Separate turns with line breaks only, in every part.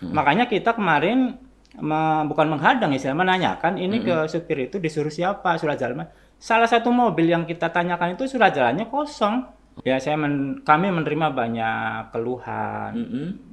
Makanya kita kemarin bukan menghadang ya, menanyakan ini ke supir itu disuruh siapa surat jalan. Salah satu mobil yang kita tanyakan itu surat jalannya kosong. Ya kami menerima banyak keluhan,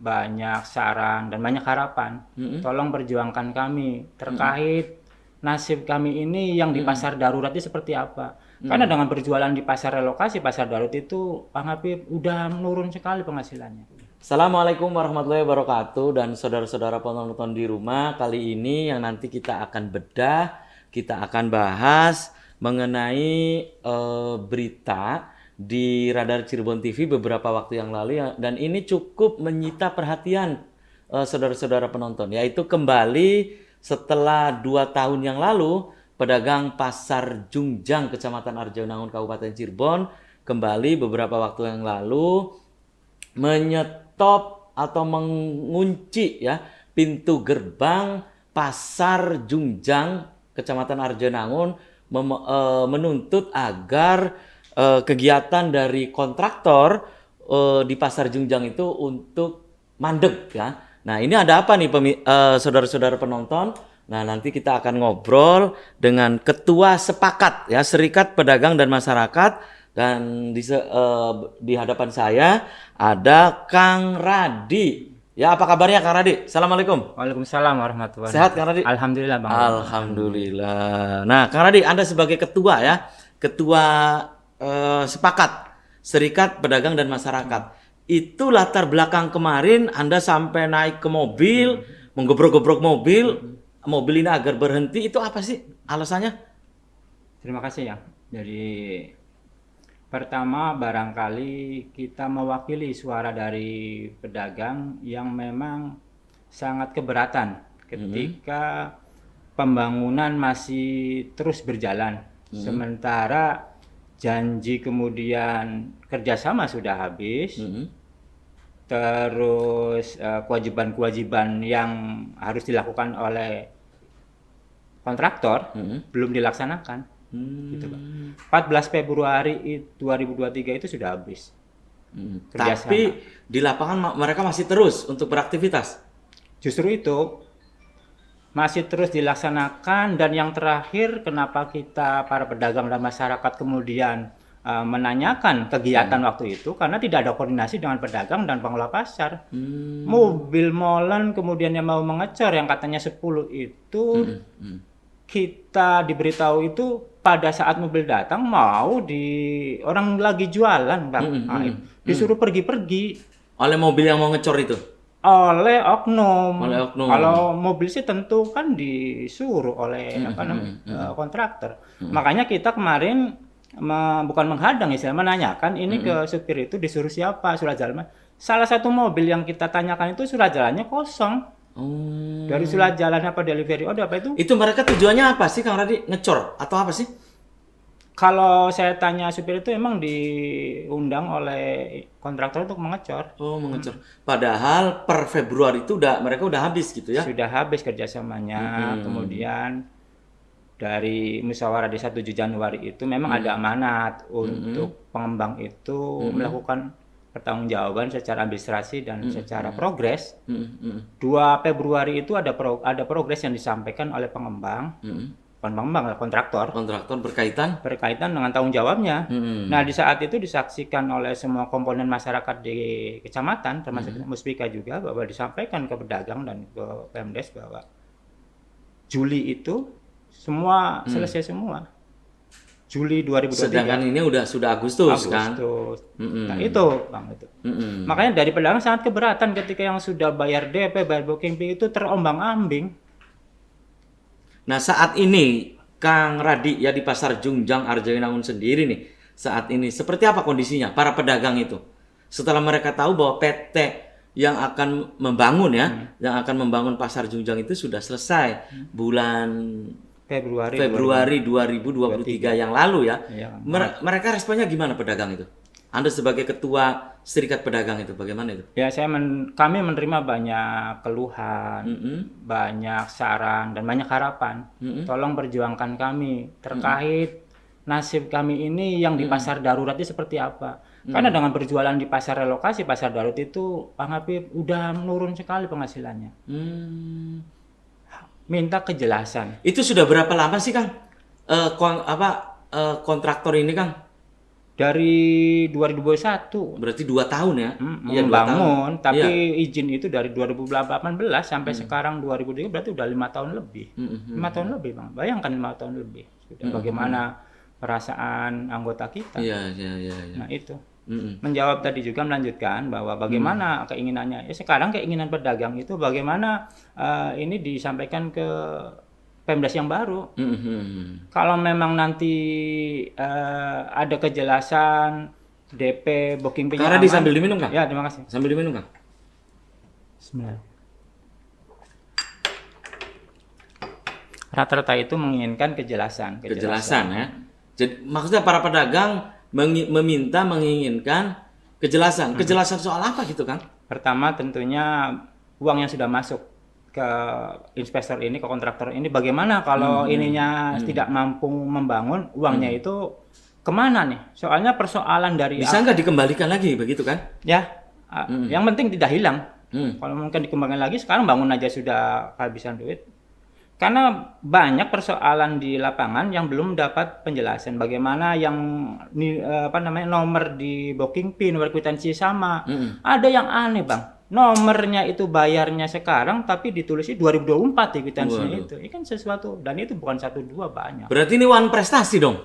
banyak saran dan banyak harapan. Tolong perjuangkan kami terkait nasib kami ini yang di pasar darurat itu seperti apa. Karena dengan berjualan di pasar relokasi, pasar darurat itu Pak Habib udah menurun sekali penghasilannya.
Assalamualaikum warahmatullahi wabarakatuh dan saudara-saudara penonton di rumah. Kali ini yang nanti kita akan bedah, kita akan bahas mengenai berita di Radar Cirebon TV beberapa waktu yang lalu dan ini cukup menyita perhatian saudara-saudara penonton, yaitu kembali setelah 2 tahun yang lalu pedagang pasar Jungjang Kecamatan Arjayunangun Kabupaten Cirebon kembali beberapa waktu yang lalu menyetop atau mengunci ya pintu gerbang pasar Jungjang Kecamatan Arjayunangun menuntut agar kegiatan dari kontraktor di pasar Jungjang itu untuk mandek ya. Nah, ini ada apa nih saudara-saudara penonton? Nah, nanti kita akan ngobrol dengan Ketua Sepakat ya Serikat Pedagang dan Masyarakat, dan di hadapan saya ada Kang Radi. Ya, apa kabarnya Kang Radi? Assalamualaikum.
Waalaikumsalam warahmatullahi
Sehat Kang Radi?
Alhamdulillah Bang.
Alhamdulillah. Nah, Kang Radi, Anda sebagai ketua ya, Ketua Sepakat Serikat Pedagang dan Masyarakat. Itu latar belakang kemarin Anda sampai naik ke mobil, menggebrok-gebrok mobil ini agar berhenti, itu apa sih alasannya?
Terima kasih ya. Jadi pertama barangkali kita mewakili suara dari pedagang yang memang sangat keberatan ketika pembangunan masih terus berjalan. Sementara janji kemudian kerjasama sudah habis, terus kewajiban-kewajiban yang harus dilakukan oleh kontraktor belum dilaksanakan. Gitu, Pak. 14 Februari 2023 itu sudah habis.
Tapi di lapangan mereka masih terus untuk beraktivitas.
Justru itu masih terus dilaksanakan, dan yang terakhir kenapa kita para pedagang dan masyarakat kemudian menanyakan kegiatan waktu itu karena tidak ada koordinasi dengan pedagang dan pengelola pasar. Mobil molen kemudian yang mau mengecor yang katanya 10 itu kita diberitahu itu pada saat mobil datang mau orang lagi jualan Bang, disuruh pergi-pergi
Oleh mobil yang mau ngecor itu?
oleh oknum.
Oleh oknum.
Kalau mobil sih tentu kan disuruh oleh kontraktor. Makanya kita kemarin bukan menghadang ya, menanyakan ini ke supir itu disuruh siapa surat jalan. Salah satu mobil yang kita tanyakan itu surat jalannya kosong. Dari surat jalan apa delivery order apa itu?
Itu mereka tujuannya apa sih Kang Radi? Ngecor atau apa sih?
Kalau saya tanya supir itu emang diundang oleh kontraktor untuk mengecor.
Oh, mengecor. Padahal per Februari itu mereka udah habis gitu ya?
Sudah habis kerjasamanya. Kemudian dari musyawarah desa 7 Januari itu memang ada amanat untuk pengembang itu melakukan pertanggungjawaban secara administrasi dan secara progres. 2 Februari itu ada progres yang disampaikan oleh pengembang. Kontraktor berkaitan dengan tanggung jawabnya. Nah, di saat itu disaksikan oleh semua komponen masyarakat di kecamatan, termasuk Muspika juga, bahwa disampaikan ke pedagang dan ke Pemdes bahwa Juli itu semua selesai semua. Juli 2023.
Sedangkan ini sudah Agustus kan?
Nah, itu Bang itu. Makanya dari pedagang sangat keberatan ketika yang sudah bayar DP, bayar booking fee itu terombang-ambing.
Nah, saat ini Kang Radi ya di pasar Jungjang Arjayunangun sendiri nih, saat ini seperti apa kondisinya para pedagang itu? Setelah mereka tahu bahwa PT yang akan membangun yang akan membangun pasar Jungjang itu sudah selesai bulan Februari 2023 yang lalu ya. Mereka responnya gimana pedagang itu? Anda sebagai ketua Serikat Pedagang itu bagaimana itu?
Ya, kami menerima banyak keluhan, banyak saran dan banyak harapan. Tolong perjuangkan kami terkait nasib kami ini yang di pasar darurat itu seperti apa. Karena dengan berjualan di pasar relokasi, pasar darurat itu Bang Habib udah menurun sekali penghasilannya.
Hmm.
Minta kejelasan.
Itu sudah berapa lama sih, Kang? Kontraktor ini, Kang?
Dari 2021
Berarti 2 tahun ya? Iya, 2 tahun.
membangun, tapi
Iya.
izin itu dari 2018 sampai sekarang 2003 berarti udah 5 tahun lebih. 5 tahun lebih Bang, bayangkan 5 tahun lebih. Sudah bagaimana perasaan anggota kita.
Iya, iya, iya, iya.
Nah itu.
Mm-mm.
Menjawab tadi juga melanjutkan bahwa bagaimana keinginannya. Ya sekarang keinginan pedagang itu bagaimana ini disampaikan ke Pemdas yang baru.
Mm-mm.
Kalau memang nanti ada kejelasan DP booking fee-nya
Kang Radi
aman.
sambil diminum, Kang?
Ya, terima kasih.
Sambil diminum, Kang?
Bismillah. Rata-rata itu menginginkan kejelasan.
Kejelasan ya. Jadi maksudnya para pedagang menginginkan kejelasan. Kejelasan soal apa gitu, Kang?
Pertama tentunya uang yang sudah masuk ke investor ini, ke kontraktor ini, bagaimana kalau ininya tidak mampu membangun, uangnya itu kemana nih? Soalnya persoalan dari
Bisa nggak dikembalikan lagi begitu kan?
ya, yang penting tidak hilang.
Hmm.
Kalau mungkin dikembangkan lagi, sekarang bangun aja sudah kehabisan duit. Karena banyak persoalan di lapangan yang belum dapat penjelasan bagaimana yang nomor di booking fee, nomor kwitansi sama. Ada yang aneh, Bang. Nomornya itu bayarnya sekarang tapi ditulisnya 2024 di kwitansinya itu. Ini kan sesuatu dan itu bukan 1 2 banyak.
Berarti ini one prestasi dong?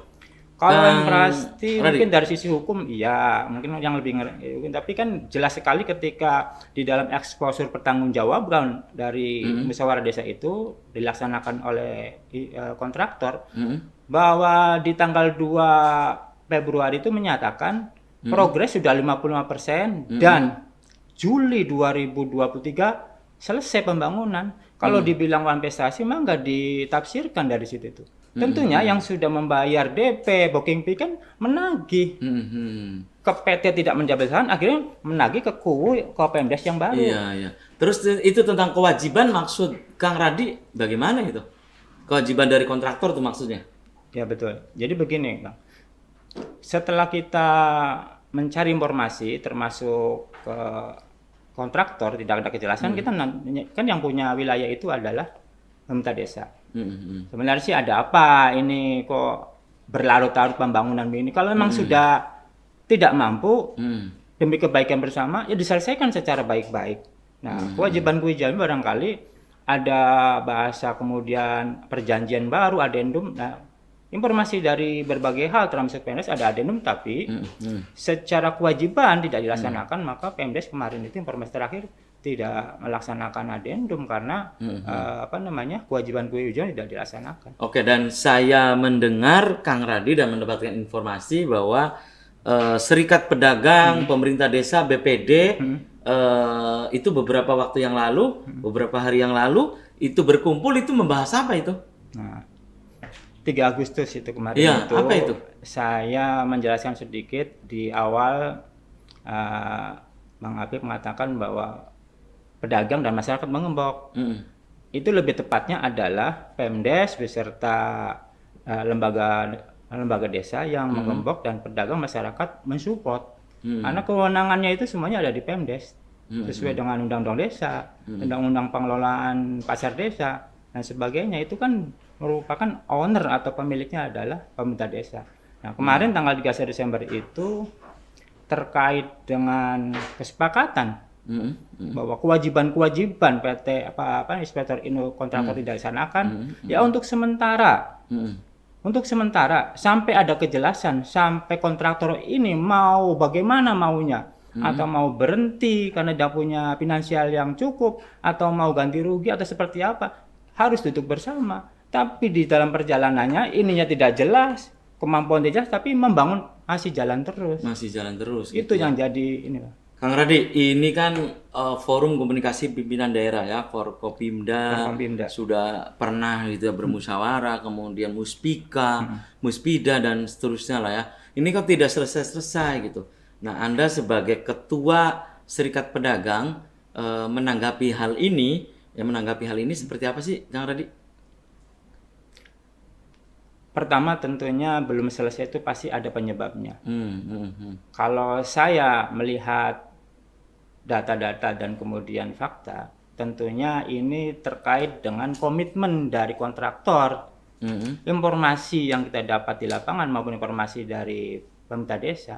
Kalau yang pasti mungkin dari sisi hukum iya, mungkin yang lebih tapi kan jelas sekali ketika di dalam eksposur pertanggungjawaban dari musyawarah desa itu dilaksanakan oleh kontraktor bahwa di tanggal 2 Februari itu menyatakan progres sudah 55% dan Juli 2023 selesai pembangunan. Kalau dibilang one prestasi mah nggak ditafsirkan dari situ itu. Tentunya yang sudah membayar DP, booking fee kan menagih. Ke PT tidak menjabarkan, akhirnya menagih ke KUU, ke Pemdas yang baru.
Iya, iya. Terus itu tentang kewajiban maksud Kang Radi bagaimana itu? Kewajiban dari kontraktor tuh maksudnya?
Ya betul. Jadi begini, Bang. Setelah kita mencari informasi termasuk ke kontraktor tidak ada kejelasan, kita kan yang punya wilayah itu adalah pemerintah desa. Sebenarnya sih ada apa ini kok berlarut-larut pembangunan ini? Kalau memang sudah tidak mampu demi kebaikan bersama ya diselesaikan secara baik-baik. Nah, kewajiban barangkali ada bahasa kemudian perjanjian baru, adendum. Nah, informasi dari berbagai hal termasuk Pemdas ada adendum tapi secara kewajiban tidak dilaksanakan, maka Pemdas kemarin itu informasi terakhir tidak melaksanakan adendum karena kewajiban tidak dilaksanakan.
Oke, dan saya mendengar Kang Radi dan mendapatkan informasi bahwa Serikat Pedagang, Pemerintah Desa, BPD itu beberapa waktu yang lalu, beberapa hari yang lalu itu berkumpul itu membahas apa itu?
Nah, 3 Agustus itu kemarin
ya,
itu,
apa itu?
Saya menjelaskan sedikit di awal Bang Habib mengatakan bahwa pedagang dan masyarakat mengembok. Itu lebih tepatnya adalah Pemdes beserta lembaga desa yang mengembok dan pedagang masyarakat mensupport. Karena kewenangannya itu semuanya ada di Pemdes. Sesuai dengan Undang-Undang Desa, Undang-Undang Pengelolaan Pasar Desa dan sebagainya, itu kan merupakan owner atau pemiliknya adalah pemerintah desa. Nah, kemarin tanggal 31 Desember itu terkait dengan kesepakatan bahwa kewajiban PT inspektor kontraktor tidak dilaksanakan ya untuk sementara sampai ada kejelasan, sampai kontraktor ini mau bagaimana maunya atau mau berhenti karena tidak punya finansial yang cukup atau mau ganti rugi atau seperti apa, harus duduk bersama. Tapi di dalam perjalanannya ininya tidak jelas, kemampuan tidak jelas, tapi membangun masih jalan terus. Itu yang jadi ini, Pak.
Kang Radi, ini kan forum komunikasi pimpinan daerah ya, Forkopimda, sudah pernah gitu ya, bermusyawarah, kemudian Muspika, Muspida dan seterusnya lah ya. Ini kan tidak selesai-selesai gitu. Nah, Anda sebagai ketua Serikat Pedagang menanggapi hal ini seperti apa sih, Kang Radi?
Pertama tentunya belum selesai itu pasti ada penyebabnya.
Hmm.
Kalau saya melihat data-data dan kemudian fakta, tentunya ini terkait dengan komitmen dari kontraktor. Informasi yang kita dapat di lapangan maupun informasi dari pemerintah desa,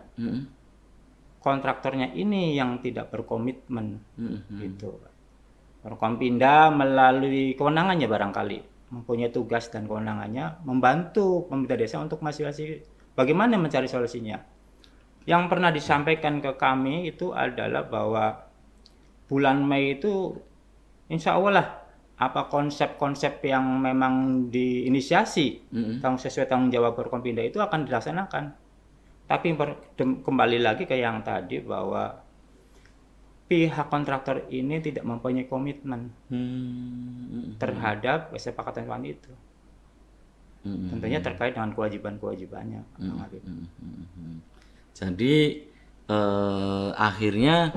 kontraktornya ini yang tidak berkomitmen, gitu. Forkompinda melalui kewenangannya barangkali mempunyai tugas dan kewenangannya membantu pemerintah desa untuk masing-masing bagaimana mencari solusinya. Yang pernah disampaikan ke kami itu adalah bahwa bulan Mei itu insya Allah lah apa konsep-konsep yang memang diinisiasi sesuai tanggung jawab Forkompinda itu akan dilaksanakan. Tapi kembali lagi ke yang tadi bahwa pihak kontraktor ini tidak mempunyai komitmen terhadap kesepakatan itu. Tentunya terkait dengan kewajiban-kewajibannya.
Jadi akhirnya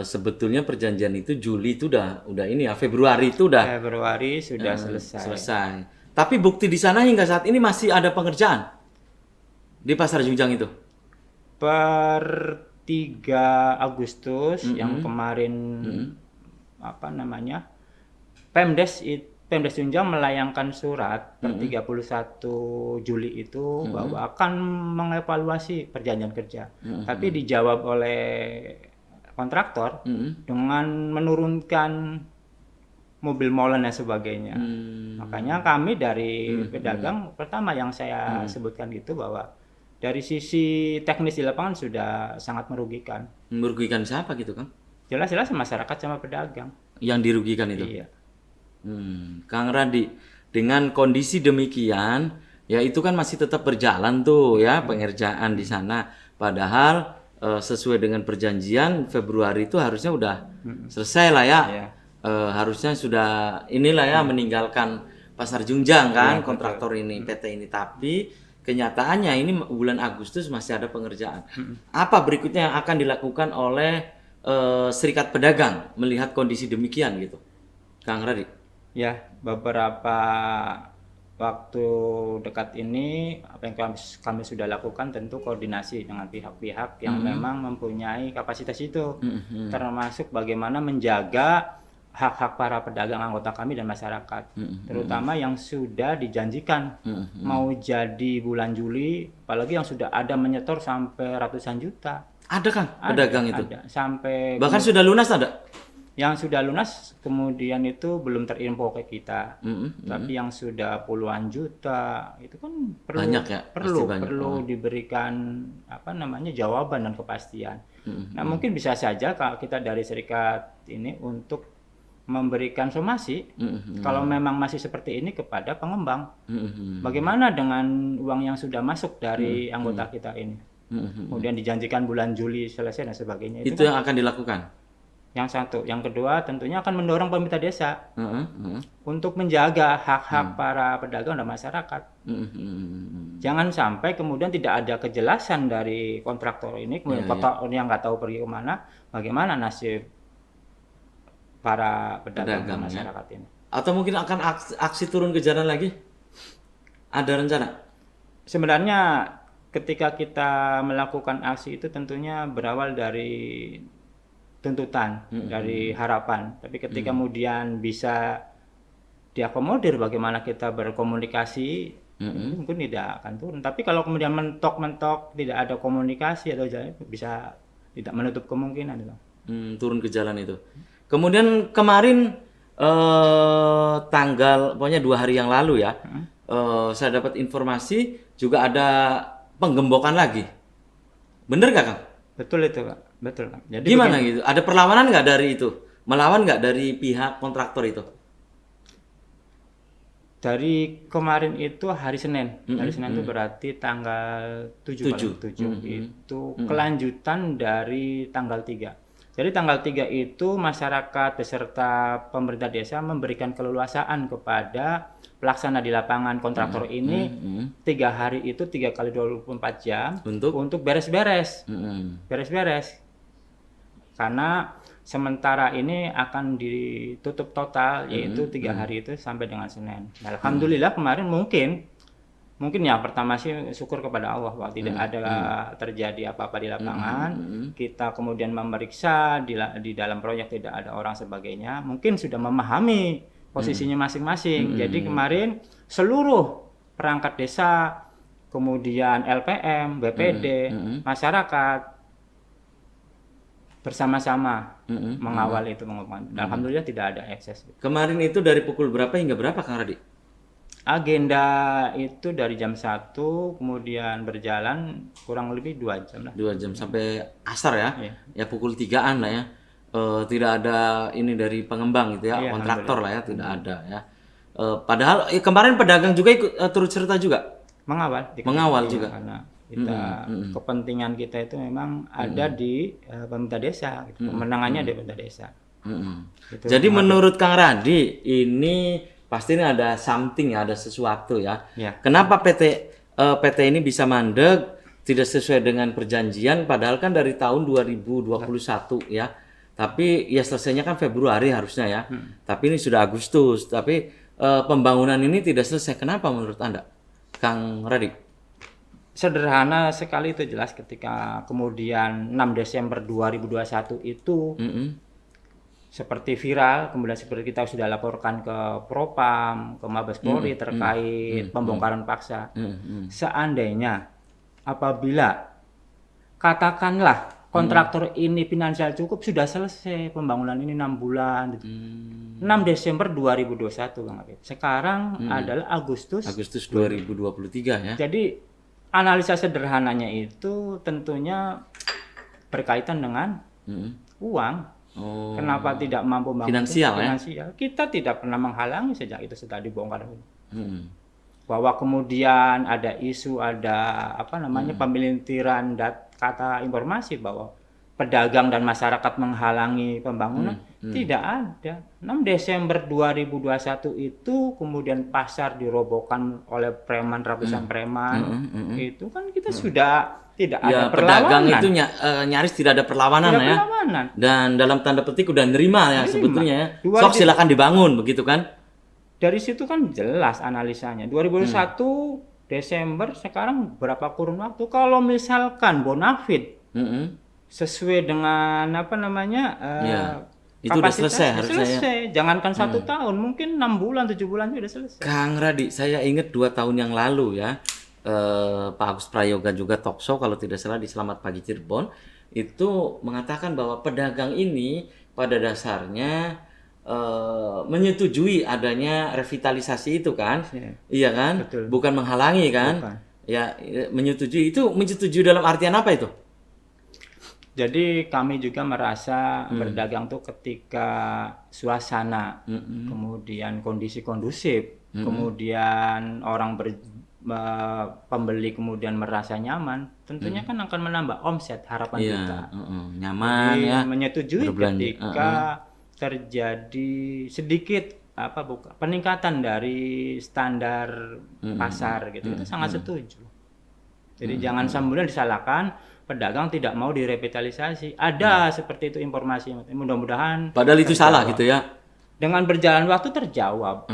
sebetulnya perjanjian itu Juli itu udah ini ya, Februari itu udah
Februari sudah
selesai. Tapi bukti di sana hingga saat ini masih ada pengerjaan di Pasar Junjang itu.
Per 3 Agustus yang kemarin apa namanya Pemdes Junjang melayangkan surat per 31 Juli itu bahwa akan mengevaluasi perjanjian kerja. Tapi dijawab oleh kontraktor dengan menurunkan mobil molen dan sebagainya. Makanya kami dari pedagang pertama yang saya sebutkan itu bahwa dari sisi teknis di lapangan sudah sangat merugikan.
Merugikan siapa gitu, Kang?
Jelas-jelas masyarakat sama pedagang.
Yang dirugikan itu?
Iya.
Kang Radi, dengan kondisi demikian, ya itu kan masih tetap berjalan tuh ya pengerjaan di sana. Padahal sesuai dengan perjanjian Februari itu harusnya udah selesai lah ya.
Iya.
Harusnya sudah inilah ya meninggalkan Pasar Junjang kan kontraktor ini PT ini. Tapi kenyataannya ini bulan Agustus masih ada pengerjaan. Apa berikutnya yang akan dilakukan oleh Serikat Pedagang melihat kondisi demikian gitu, Kang Radi?
Ya, beberapa waktu dekat ini apa yang kami sudah lakukan tentu koordinasi dengan pihak-pihak yang memang mempunyai kapasitas itu, termasuk bagaimana menjaga hak-hak para pedagang anggota kami dan masyarakat, terutama yang sudah dijanjikan mau jadi bulan Juli, apalagi yang sudah ada menyetor sampai ratusan juta.
Ada kan pedagang itu?
Ada, sampai
bahkan sudah lunas ada?
Yang sudah lunas kemudian itu belum terinfo ke kita, tapi yang sudah puluhan juta itu kan perlu
banyak ya?
perlu diberikan apa namanya jawaban dan kepastian. Nah mungkin bisa saja kalau kita dari serikat ini untuk memberikan somasi kalau memang masih seperti ini kepada pengembang. Bagaimana dengan uang yang sudah masuk dari anggota kita ini? Kemudian dijanjikan bulan Juli selesai dan sebagainya.
Itu yang akan dilakukan.
Yang satu, yang kedua tentunya akan mendorong pemerintah desa untuk menjaga hak-hak para pedagang dan masyarakat. Jangan sampai kemudian tidak ada kejelasan dari kontraktor ini, kemudian kontraktor yang nggak tahu pergi kemana, bagaimana nasib para pedagang dan masyarakat ini.
Atau mungkin akan aksi turun ke jalan lagi? Ada rencana?
Sebenarnya ketika kita melakukan aksi itu tentunya berawal dari tuntutan, dari harapan. Tapi ketika kemudian bisa diakomodir bagaimana kita berkomunikasi, mungkin tidak akan turun. Tapi kalau kemudian mentok-mentok tidak ada komunikasi atau jalan, bisa tidak menutup kemungkinan itu.
Turun ke jalan itu. Kemudian kemarin pokoknya 2 hari yang lalu ya, saya dapat informasi juga ada penggembokan lagi. Bener nggak, Kang?
Betul itu, Pak. Betul, Kang. Jadi
gimana gitu? Ada perlawanan nggak dari itu? Melawan nggak dari pihak kontraktor itu?
Dari kemarin itu hari Senin. Hari Senin itu berarti tanggal 7. Itu kelanjutan dari tanggal 3. Jadi tanggal 3 itu masyarakat beserta pemerintah desa memberikan keleluasaan kepada pelaksana di lapangan kontraktor ini 3 hari itu 3 kali 24 jam untuk beres-beres. Beres-beres. Karena sementara ini akan ditutup total yaitu 3 hari itu sampai dengan Senin. Nah, alhamdulillah kemarin mungkin mungkin yang pertama sih syukur kepada Allah bahwa tidak ada terjadi apa-apa di lapangan. Kita kemudian memeriksa di dalam proyek tidak ada orang sebagainya. Mungkin sudah memahami posisinya masing-masing. Jadi kemarin seluruh perangkat desa, kemudian LPM, BPD, masyarakat bersama-sama mengawal itu pengumuman. Alhamdulillah tidak ada ekses.
Kemarin itu dari pukul berapa hingga berapa Kang Radi?
Agenda itu dari jam 1 kemudian berjalan kurang lebih 2 jam lah.
2 jam sampai asar ya.
Iya.
Ya pukul 3-an lah ya. Tidak ada ini dari pengembang gitu ya,
Iya,
kontraktor lah ya, tidak ada ya. Padahal kemarin pedagang juga ikut turut serta juga.
Mengawal
Mengawal
iya,
juga.
karena kita kepentingan kita itu memang ada di pemerintah desa gitu. Kemenangannya di pemerintah desa. Gitu.
Jadi menurut Kang Radi ini pasti ini ada something ya, ada sesuatu ya.
Ya.
Kenapa PT ini bisa mandek tidak sesuai dengan perjanjian padahal kan dari tahun 2021 ya. Tapi ya selesainya kan Februari harusnya ya. Tapi ini sudah Agustus, tapi pembangunan ini tidak selesai. Kenapa menurut Anda, Kang Radi?
Sederhana sekali itu jelas ketika kemudian 6 Desember 2021 itu seperti viral, kemudian seperti kita sudah laporkan ke Propam, ke Mabes Polri terkait pembongkaran paksa. Seandainya apabila katakanlah kontraktor ini finansial cukup sudah selesai pembangunan ini 6 bulan. 6 Desember 2021 Bang Habib. Sekarang adalah Agustus
2023 ya.
Jadi analisa sederhananya itu tentunya berkaitan dengan uang.
Oh.
Kenapa tidak mampu bangun
Finansial, ya?
finansial? Kita tidak pernah menghalangi sejak itu sudah dibongkar. Bahwa kemudian ada isu, ada apa namanya pemelintiran kata informasi bahwa pedagang dan masyarakat menghalangi pembangunan, tidak ada. 6 Desember 2021 itu kemudian pasar dirobohkan oleh preman, ratusan preman. Itu kan kita sudah tidak
Ya,
ada
pedagang
perlawanan.
itu nyaris tidak ada perlawanan
Tidak
ya.
perlawanan.
Dan dalam tanda petik udah nerima ya sebetulnya ya.
Dua
Sok
di-
silakan dibangun begitu kan?
Dari situ kan jelas analisanya. 2021 Desember sekarang berapa kurun waktu? Kalau misalkan bonafit sesuai dengan apa namanya
Ya, itu udah selesai harusnya ya.
selesai. Jangankan 1 tahun, mungkin 6 bulan, 7 bulan itu udah selesai.
Kang Radi, saya ingat 2 tahun yang lalu ya, Pak Agus Prayoga juga talk show kalau tidak salah di Selamat Pagi Cirebon itu mengatakan bahwa pedagang ini pada dasarnya menyetujui adanya revitalisasi itu kan, iya kan,
Betul.
bukan menghalangi kan,
Bukan.
ya menyetujui dalam artian apa itu?
Jadi kami juga merasa berdagang tuh ketika suasana, kemudian kondisi kondusif, kemudian orang pembeli kemudian merasa nyaman, tentunya kan akan menambah omset harapan
Iya,
kita.
nyaman
Jadi,
ya.
menyetujui
berbelanja.
ketika terjadi sedikit peningkatan dari standar pasar gitu, itu sangat setuju. Jadi jangan kemudian disalahkan pedagang tidak mau direvitalisasi. Ada seperti itu informasi. Mudah-mudahan
Padahal itu salah gitu ya.
dengan berjalan waktu terjawab.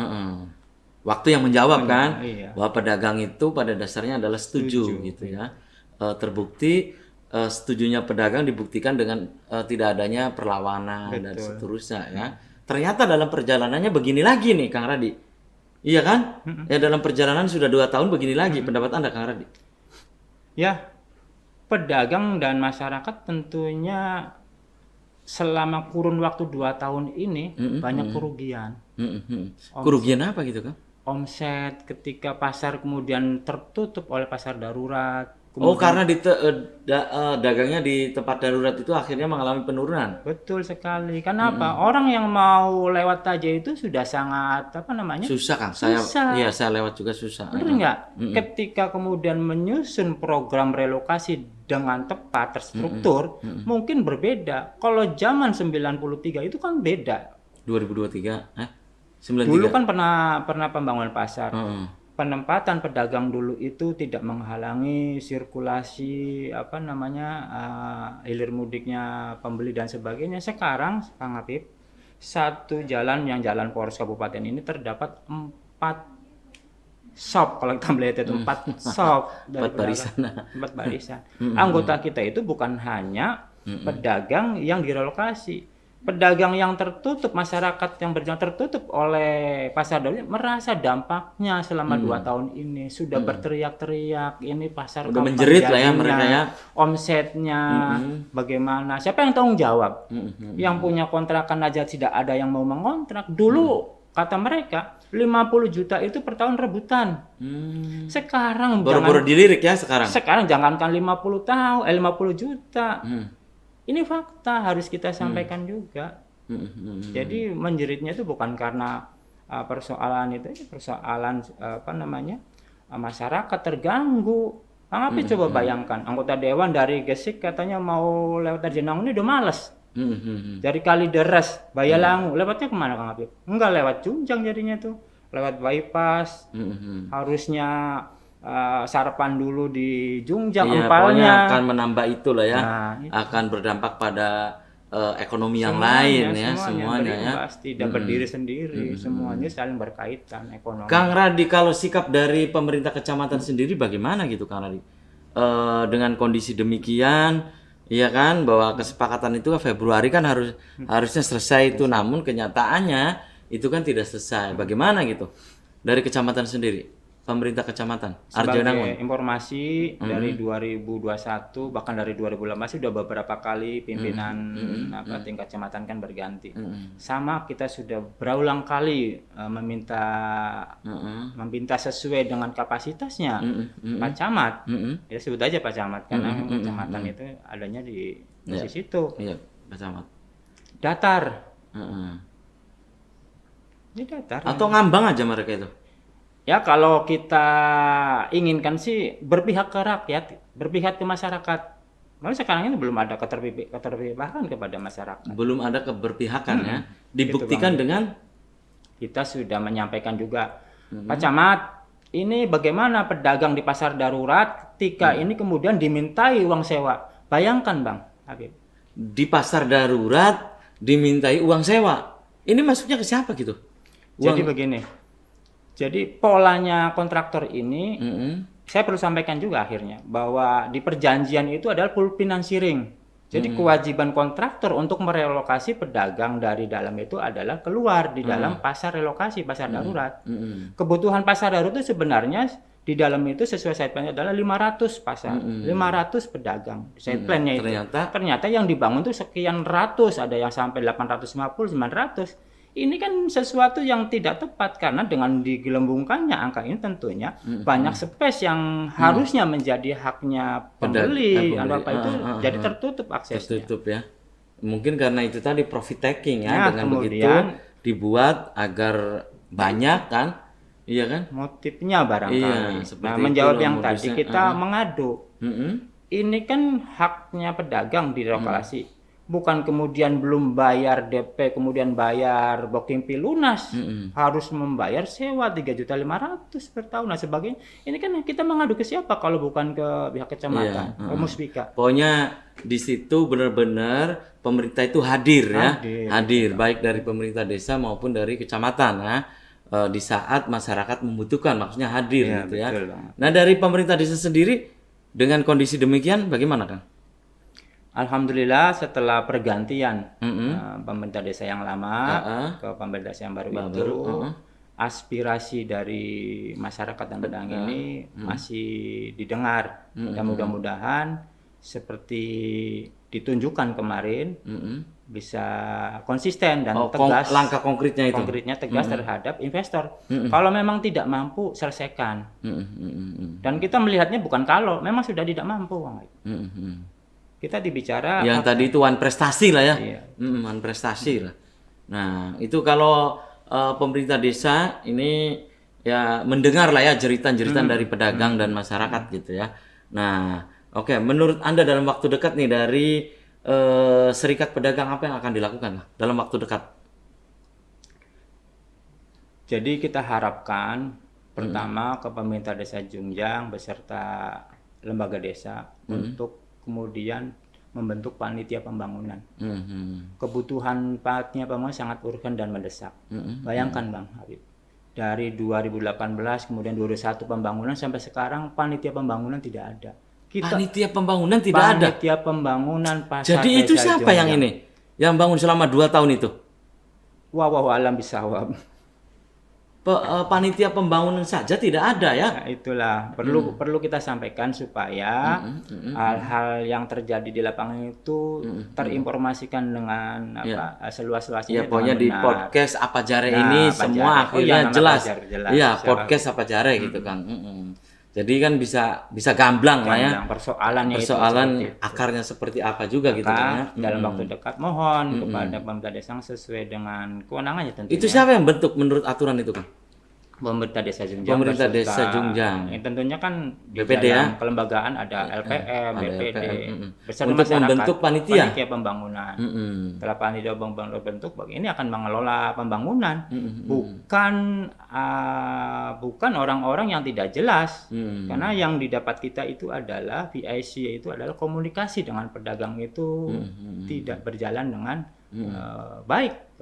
Waktu yang menjawab kan,
iya.
bahwa pedagang itu pada dasarnya adalah setuju gitu ya. Terbukti setujunya pedagang dibuktikan dengan tidak adanya perlawanan dan seterusnya ya. Ternyata dalam perjalanannya begini lagi nih Kang Radi. Iya kan? Ya dalam perjalanan sudah 2 tahun begini lagi. Pendapat Anda Kang Radi?
Ya, pedagang dan masyarakat tentunya selama kurun waktu 2 tahun ini banyak kerugian.
Kerugian apa gitu Kang?
Omset ketika pasar kemudian tertutup oleh pasar darurat.
Oh, karena dagangnya di tempat darurat itu akhirnya mengalami penurunan.
Betul sekali. Kenapa? Orang yang mau lewat aja itu sudah sangat apa namanya?
Susah Kang.
Susah.
Saya lewat juga susah.
Benar nggak? Ketika kemudian menyusun program relokasi dengan tepat, terstruktur, mungkin berbeda. Kalau zaman 93 itu kan beda.
2023, 93.
Dulu kan pernah pembangunan pasar. Penempatan pedagang dulu itu tidak menghalangi sirkulasi apa namanya hilir mudiknya pembeli dan sebagainya. Sekarang Kang Habib, satu jalan yang jalan Polres Kabupaten ini terdapat 4 shop, kalau kita melihat itu 4 shop dari
4 barisan.
pedagang, 4 barisan. Anggota kita itu bukan hanya pedagang yang direlokasi, pedagang yang tertutup, masyarakat yang berjalan tertutup oleh pasar darurat merasa dampaknya selama 2 tahun ini, sudah berteriak-teriak, ini pasar
Udah
kapan
menjerit lah ya
jadinya,
mereka ya.
omsetnya bagaimana, siapa yang tanggung jawab? Yang punya kontrakan aja tidak ada yang mau mengontrak. Dulu kata mereka 50 juta itu per tahun rebutan. Sekarang
Baru-baru dilirik ya sekarang.
sekarang jangankan 50 tahun, 50 juta. Ini fakta harus kita sampaikan juga. Jadi menjeritnya itu bukan karena persoalan itu, persoalan masyarakat terganggu. Kang Apip coba bayangkan, anggota dewan dari Gesik katanya mau lewat Arjuna ini udah males. Dari Kalideres, Bayalangu, lewatnya kemana Kang Apip? Enggak lewat Junjang jadinya tuh, lewat bypass. Harusnya sarapan dulu di Junjang,
Iya,
empalnya.
pokoknya akan menambah itulah ya.
Nah,
Akan berdampak pada ekonomi yang lain ya, semuanya ya.
berimbas, tidak berdiri sendiri, semuanya saling berkaitan ekonomi.
Kang Radi, kalau sikap dari pemerintah kecamatan sendiri bagaimana gitu Kang Radi? Dengan kondisi demikian, iya kan, bahwa kesepakatan itu Februari kan harusnya selesai itu, namun kenyataannya itu kan tidak selesai. Bagaimana gitu? Dari kecamatan sendiri, pemerintah kecamatan Arjona.
Sebagai informasi dari 2021 bahkan dari 2018 sudah beberapa kali pimpinan tingkat kecamatan kan berganti. Sama kita sudah berulang kali meminta sesuai dengan kapasitasnya Pak Camat. Ya sebut aja Pak Camat karena kecamatan itu adanya di situ.
Iya, Pak Camat.
Datar. Ini datar.
Atau ngambang aja mereka itu.
Ya kalau kita inginkan sih berpihak ke rakyat, berpihak ke masyarakat. Malah sekarang ini belum ada keterpihakan kepada masyarakat.
Belum ada keberpihakan ya. Dibuktikan dengan
kita sudah menyampaikan juga, Pak Camat, ini bagaimana pedagang di pasar darurat ketika ini kemudian dimintai uang sewa. Bayangkan Bang Habib.
Di pasar darurat dimintai uang sewa. Ini masuknya ke siapa gitu?
Jadi begini. Jadi polanya kontraktor ini, saya perlu sampaikan juga akhirnya bahwa di perjanjian itu adalah full financing. Jadi kewajiban kontraktor untuk merelokasi pedagang dari dalam itu adalah keluar di dalam pasar relokasi, pasar darurat. Kebutuhan pasar darurat itu sebenarnya di dalam itu sesuai site plan adalah 500 pasar, 500 pedagang. Site plan-nya itu. Ternyata yang dibangun itu sekian ratus, ada yang sampai 850, 900. Ini kan sesuatu yang tidak tepat karena dengan digelembungkannya angka ini tentunya banyak space yang harusnya menjadi haknya pembeli atau apa itu jadi tertutup aksesnya.
Tertutup ya. Mungkin karena itu tadi profit taking ya,
Nah,
dengan begitu
kemudian
dibuat agar banyak kan, iya kan?
motifnya barangkali.
Iya, seperti
Nah, menjawab
itulah
yang
modusnya.
tadi kita mengadu. Ini kan haknya pedagang direlokasi. Bukan kemudian belum bayar DP, kemudian bayar booking fee lunas. Harus membayar sewa 3.500.000 per tahun dan sebagainya. Ini kan kita mengadu ke siapa kalau bukan ke pihak kecamatan, ke Muspika.
Pokoknya di situ benar-benar pemerintah itu hadir ya. Hadir baik dari pemerintah desa maupun dari kecamatan ya. Di saat masyarakat membutuhkan, maksudnya hadir
Iya,
gitu ya.
betul banget.
Nah, dari pemerintah desa sendiri dengan kondisi demikian bagaimana Kang?
Alhamdulillah setelah pergantian pemerintah desa yang lama ke pemerintah desa yang baru itu, aspirasi dari masyarakat dan pedagang ini masih didengar dan mudah-mudahan seperti ditunjukkan kemarin bisa konsisten dan tegas.
Langkah konkretnya itu.
Konkretnya tegas terhadap investor. Kalau memang tidak mampu selesaikan. Dan kita melihatnya bukan kalau, memang sudah tidak mampu. Kita dibicara
yang tadi itu one prestasi lah ya.
Iya.
One prestasi lah. Nah, itu kalau pemerintah desa ini ya mendengar lah ya jeritan-jeritan dari pedagang dan masyarakat gitu ya. Nah, oke, menurut Anda dalam waktu dekat nih dari Serikat Pedagang apa yang akan dilakukan dalam waktu dekat?
Jadi kita harapkan pertama ke pemerintah desa Junjang beserta lembaga desa untuk kemudian membentuk panitia pembangunan. Kebutuhan panitia pembangunan sangat urgen dan mendesak. Bayangkan Bang Habib, dari 2018 kemudian 2021 pembangunan sampai sekarang panitia pembangunan tidak ada.
Panitia pembangunan tidak ada.
Panitia pembangunan pasar
Jadi itu
Desa
siapa yang
Jongjang.
ini? Yang bangun selama 2 tahun itu?
Wallahu alam bisawab.
Panitia pembangunan saja tidak ada ya?
Nah, itulah perlu kita sampaikan supaya hal-hal yang terjadi di lapangan itu terinformasikan dengan seluas-luasnya.
Ya pokoknya di podcast Apa Jare
Nah,
ini
Apa
semua
Jare.
akhirnya
Nama
jelas.
Apa Jare jelas.
Iya,
Siapa?
podcast Apa Jare gitu Kang. Jadi kan bisa gamblang lah ya.
Persoalannya
Persoalan
itu seperti itu.
akarnya seperti apa juga gitu kan ya.
Dalam waktu dekat mohon kepada pemerintah desa sesuai dengan kewenangannya tentunya.
Itu siapa yang bentuk menurut aturan itu Kang?
Pemerintah Desa Jungjang.
Pemerintah Desa Jungjang.
Tentunya kan di
BPD
dalam
ya?
kelembagaan ada LPM,
ada
BPD,
LPM,
beserta
untuk
masyarakat,
membentuk panitia
pembangunan.
Mm-mm.
Setelah panitia pembangunan terbentuk, ini akan mengelola pembangunan, bukan orang-orang yang tidak jelas. Karena yang didapat kita itu adalah VIC, itu adalah komunikasi dengan pedagang itu tidak berjalan dengan baik.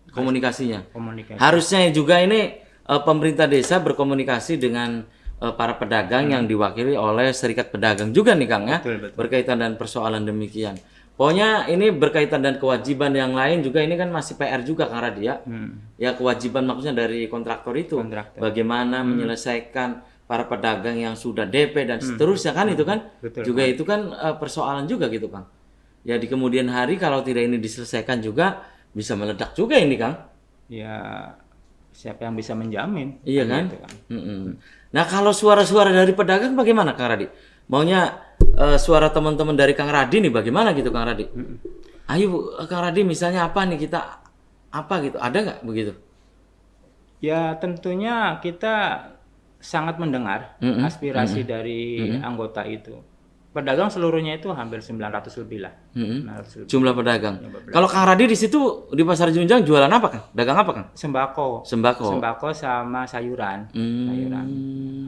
Komunikasinya.
Komunikasi.
Harusnya juga ini pemerintah desa berkomunikasi dengan para pedagang yang diwakili oleh serikat pedagang juga nih Kang ya.
Betul.
Berkaitan dan persoalan demikian. Pokoknya ini berkaitan dan kewajiban yang lain juga ini kan masih PR juga Kang Radi ya. Ya kewajiban maksudnya dari kontraktor itu. Bagaimana menyelesaikan para pedagang yang sudah DP dan seterusnya kan itu kan.
Betul,
juga itu kan persoalan juga gitu Kang. Ya di kemudian hari kalau tidak ini diselesaikan juga bisa meledak juga ini Kang.
Ya siapa yang bisa menjamin?
Iya kan?
Gitu kan.
Nah kalau suara-suara dari pedagang bagaimana Kang Radi? Maunya suara teman-teman dari Kang Radi nih bagaimana gitu Kang Radi? Ayo Kang Radi misalnya apa nih kita apa gitu? Ada nggak begitu?
Ya tentunya kita sangat mendengar aspirasi dari anggota itu. Pedagang seluruhnya itu hampir 900 lebih lah. 900 lebih.
Jumlah pedagang. Kalau Kang Radi di situ di Pasar Jungjang jualan apa Kang? Dagang apa Kang?
Sembako sama sayuran. Sayuran.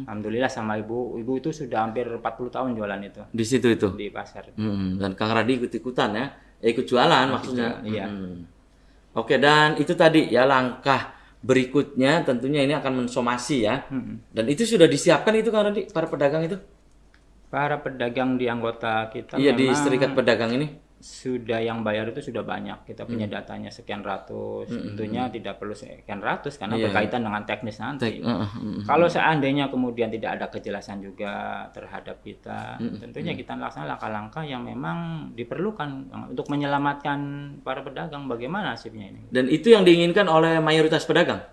Alhamdulillah sama ibu itu sudah hampir 40 tahun jualan itu.
Di situ itu.
Di pasar.
Dan Kang Radi ikut-ikutan ya. Ikut jualan maksudnya.
Iya.
Oke, dan itu tadi ya langkah berikutnya tentunya ini akan mensomasi ya. Dan itu sudah disiapkan itu Kang Radi para pedagang itu?
Para pedagang di anggota kita
Iya di
memang
serikat pedagang ini.
sudah yang bayar itu sudah banyak. Kita punya datanya sekian ratus. Tentunya tidak perlu sekian ratus karena berkaitan dengan teknis nanti. Kalau seandainya kemudian tidak ada kejelasan juga terhadap kita, tentunya kita laksanakan langkah-langkah yang memang diperlukan untuk menyelamatkan para pedagang. Bagaimana nasibnya ini?
Dan itu yang diinginkan oleh mayoritas pedagang.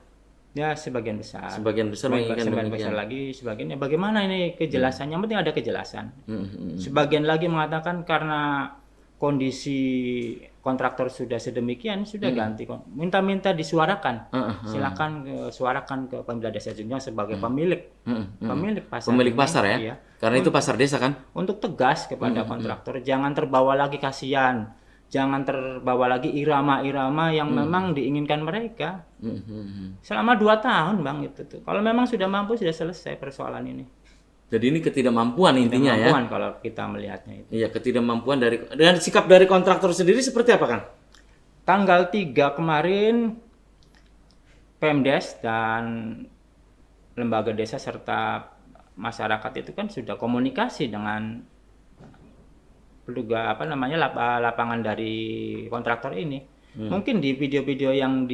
Ya sebagian besar.
Sebagian besar menginginkan
Sebagian besar lagi, sebagiannya bagaimana ini kejelasannya? Yang penting ada kejelasan. Sebagian lagi mengatakan karena kondisi kontraktor sudah sedemikian, sudah ganti. Minta-minta disuarakan. Silakan suarakan ke pemerintah desa Jungjang sebagai pemilik pasar.
Pemilik
ini.
pasar ya.
Iya.
Karena itu pasar desa kan.
Untuk tegas kepada kontraktor, jangan terbawa lagi kasihan. Jangan terbawa lagi irama-irama yang memang diinginkan mereka. Selama 2 tahun Bang itu tuh. Kalau memang sudah mampu sudah selesai persoalan ini.
Jadi ini ketidakmampuan intinya ya.
Ketidakmampuan kalau kita melihatnya itu.
Iya, ketidakmampuan dan sikap dari kontraktor sendiri seperti apa, Kang?
Tanggal 3 kemarin Pemdes dan lembaga desa serta masyarakat itu kan sudah komunikasi dengan lapangan dari kontraktor ini. Mungkin di video-video yang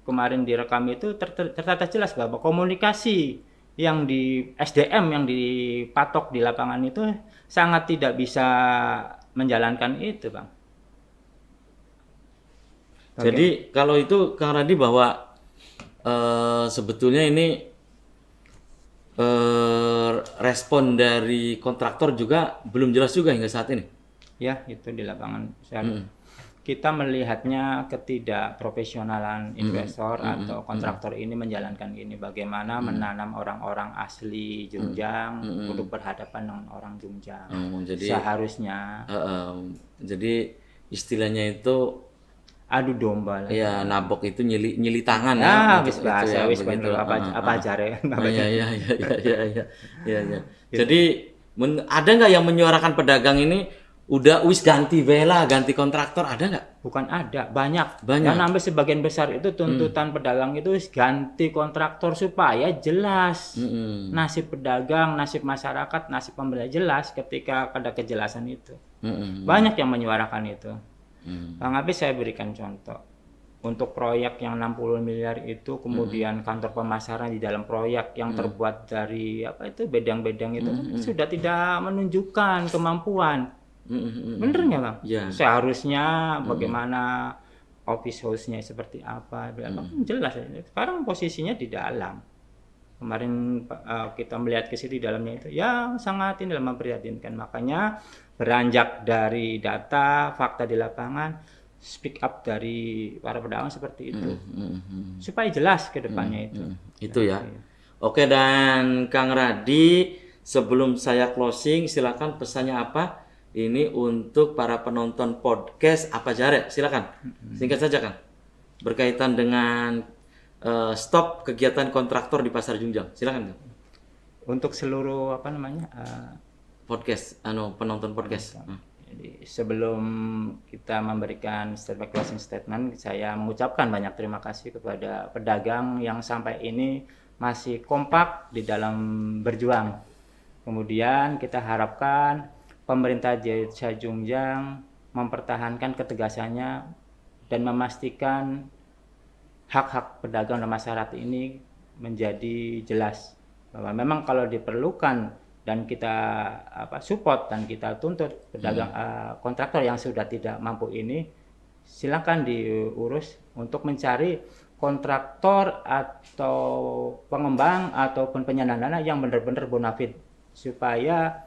kemarin direkam itu tertata jelas bahwa komunikasi yang di SDM yang dipatok di lapangan itu sangat tidak bisa menjalankan itu, Bang.
Jadi kalau itu Kang Radi bahwa sebetulnya ini respon dari kontraktor juga belum jelas juga hingga saat ini.
Ya, itu di lapangan. Kita melihatnya ketidakprofesionalan investor atau kontraktor ini menjalankan ini. Bagaimana menanam orang-orang asli Jungjang untuk berhadapan dengan orang Jungjang.
Jadi
seharusnya.
Jadi istilahnya itu
adu domba lah.
Iya, nabok itu nyili tangan
ya.
Wis bahasa
wis bener apa jare.
Iya. Jadi ada nggak yang menyuarakan pedagang ini udah wis ganti bela, ganti kontraktor ada nggak?
Bukan ada, banyak.
Banyak.
Dan hampir sebagian besar itu tuntutan pedagang itu ganti kontraktor supaya jelas nasib pedagang, nasib masyarakat, nasib pembeli jelas ketika ada kejelasan itu. Banyak yang menyuarakan itu. Bang Abis saya berikan contoh. Untuk proyek yang 60 miliar itu, kemudian kantor pemasaran di dalam proyek yang terbuat dari apa itu bedang-bedang itu sudah tidak menunjukkan kemampuan. Bener nggak Bang?
Ya.
Seharusnya bagaimana office house-nya seperti apa, jelas. Sekarang posisinya di dalam. Kemarin kita melihat ke situ di dalamnya itu, ya sangat ini memprihatinkan. Makanya beranjak dari data, fakta di lapangan, speak up dari para pedagang seperti itu, supaya jelas ke depannya itu.
Itu ya. Oke, dan Kang Radi, sebelum saya closing, silakan pesannya apa? Ini untuk para penonton podcast Apa Jare, silakan. Singkat saja Kang. Berkaitan dengan stop kegiatan kontraktor di Pasar Junjang. Silakan Kang.
Untuk seluruh apa namanya
Podcast, penonton podcast.
Jadi sebelum kita memberikan closing statement, saya mengucapkan banyak terima kasih kepada pedagang yang sampai ini masih kompak di dalam berjuang. Kemudian kita harapkan pemerintah Desa Junjang mempertahankan ketegasannya dan memastikan hak-hak pedagang dan masyarakat ini menjadi jelas, bahwa memang kalau diperlukan dan kita support dan kita tuntut pedagang kontraktor yang sudah tidak mampu ini, silakan diurus untuk mencari kontraktor atau pengembang ataupun penyandang dana yang benar-benar bonafide, supaya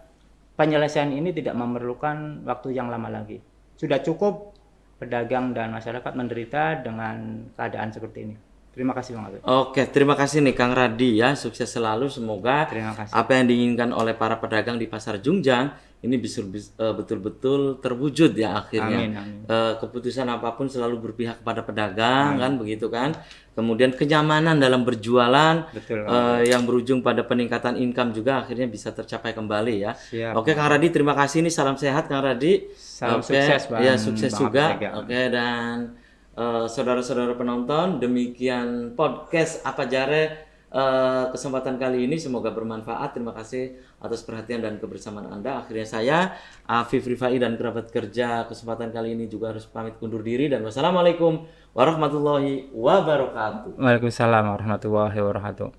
penyelesaian ini tidak memerlukan waktu yang lama lagi. Sudah cukup pedagang dan masyarakat menderita dengan keadaan seperti ini. Terima kasih Bang Abed.
Oke, terima kasih nih Kang Radi ya. Sukses selalu, semoga
Terima kasih.
apa yang diinginkan oleh para pedagang di Pasar Junjang ini bisa betul-betul terwujud ya akhirnya.
Amin, amin.
Keputusan apapun selalu berpihak kepada pedagang kan, begitu kan. Kemudian kenyamanan dalam berjualan
Betul.
yang berujung pada peningkatan income juga akhirnya bisa tercapai kembali ya.
Siap.
Oke Kang Radi, terima kasih nih, salam sehat Kang Radi.
Salam
Oke,
sukses Bang.
ya sukses
Bang
juga.
Abed.
Oke, dan saudara-saudara penonton, demikian podcast Apa Jare kesempatan kali ini, semoga bermanfaat. Terima kasih atas perhatian dan kebersamaan Anda. Akhirnya saya Afif Rifai dan kerabat kerja kesempatan kali ini juga harus pamit undur diri, dan wassalamualaikum warahmatullahi wabarakatuh.
Waalaikumsalam warahmatullahi wabarakatuh.